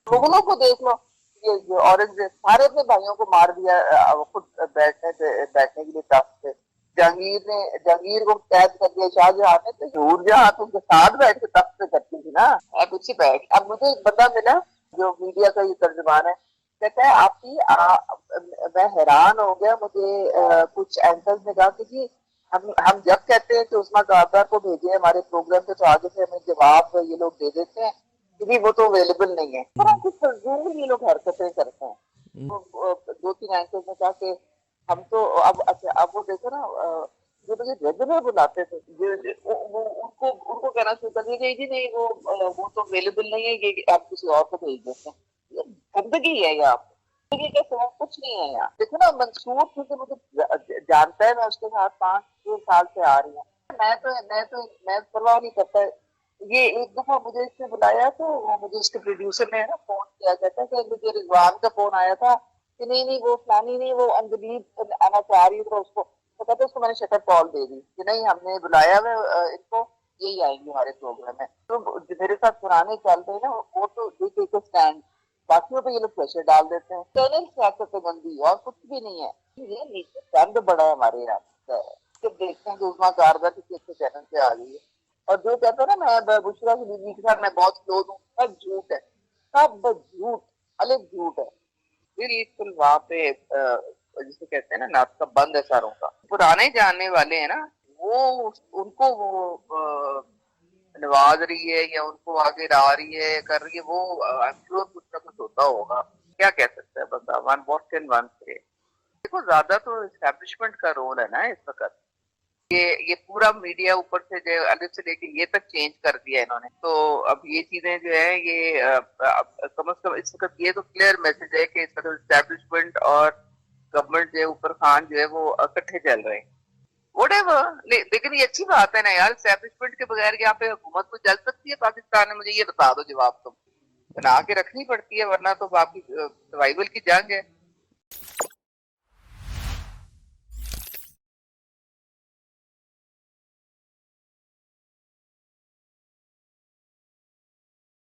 मुगलों को देख लो, ये औरंगजेब सारे अपने भाइयों को मार दिया खुद बैठने के लिए तख्त पे। जहांगीर को कैद कर दिया शाहजहां ने, तो नूरजहां तो उनके साथ बैठ के तख्त पे करती थी ना, पीछे बैठ। अब मुझे एक बंदा मिला जो मीडिया का ये तर्जुमान है, कहता है मैं हैरान हो गया, मुझे कुछ एंकर्स ने कहा कि जी हम जब कहते हैं कि उस्मा कादर को भेजिए हमारे प्रोग्राम पे, तो आगे से हमें जवाब ये लोग दे देते हैं कि वो तो अवेलेबल नहीं है। पर कुछ फजूल ये लोग हरकतें करते हैं। दो तीन एंकर्स ने कहा कि हम तो अब वो देखो ना, जो मुझे रेगुलर बुलाते थे, उनको कहना शुरू कर दिया कि जी नहीं वो तो अवेलेबल नहीं है, ये आप किसी और को भेज देते हैं। ये गंदगी है यहाँ पे, गंदगी के सिवा कुछ नहीं है यहाँ। देखो ना, मंसूर क्योंकि मुझे जानता है, मैं उसके साथ 5-6 साल से आ रही हूँ। मैं परवाह नहीं करता। ये एक दफा मुझे इसने बुलाया, तो वो मुझे इसके प्रोड्यूसर ने ना फोन किया, कहता है कि मुझे रिजवान का फोन आया था कि नहीं वो फलानी नहीं, वो अंजलि आना चाह रही है, उसको तो कहते उसको मैंने शटर कॉल दे दी कि नहीं हमने बुलाया है इनको, यही आएंगे हमारे प्रोग्राम में। तो मेरे साथ पुराने चल रहे ना, वो तो एक स्टैंड, बाकियों पे ये लोग प्रेशर डाल देते हैं। टनल सियासत बंदी और कुछ भी नहीं है। ये नीचे गंद बड़ा है हमारे यहाँ। जब देखते हैं कि उस्मा कारगर किसी अच्छे चैनल पे आ गई है, और जो कहता है ना मैं बुशरा की बीवी के साथ मैं बहुत क्लोज हूँ, सब झूठ है, सब झूठ, अलग झूठ है। बिल्कुल वहां पे जिसे कहते हैं ना नाक का बंद है सारों का। पुराने जानने वाले हैं ना, वो उनको वो नवाज रही है या उनको आगे ला रही है, कर रही है, वो आई एम श्योर कुछ ना कुछ होता होगा। क्या कह सकते हैं बंदा, वन वॉट कैन वन से। देखो ज्यादा तो एस्टेब्लिशमेंट का रोल है ना इस वक्त। ये पूरा मीडिया ऊपर से जो अलग से लेके ये तक चेंज कर दिया इन्होंने। तो अब ये चीजें जो है ये कम से कम इस वक्त ये तो क्लियर मैसेज है कि इस वक्त एस्टेब्लिशमेंट और गवर्नमेंट जो है ऊपर खान जो है वो इकट्ठे चल रहे हैं। व्हाटएवर, लेकिन ये अच्छी बात है ना यार, एस्टेब्लिशमेंट के बगैर यहाँ पे हुकूमत को चल सकती है पाकिस्तान में? मुझे ये बता दो जवाब, तुम बना के रखनी पड़ती है, वरना तो बाकी सर्वाइवल की जंग है।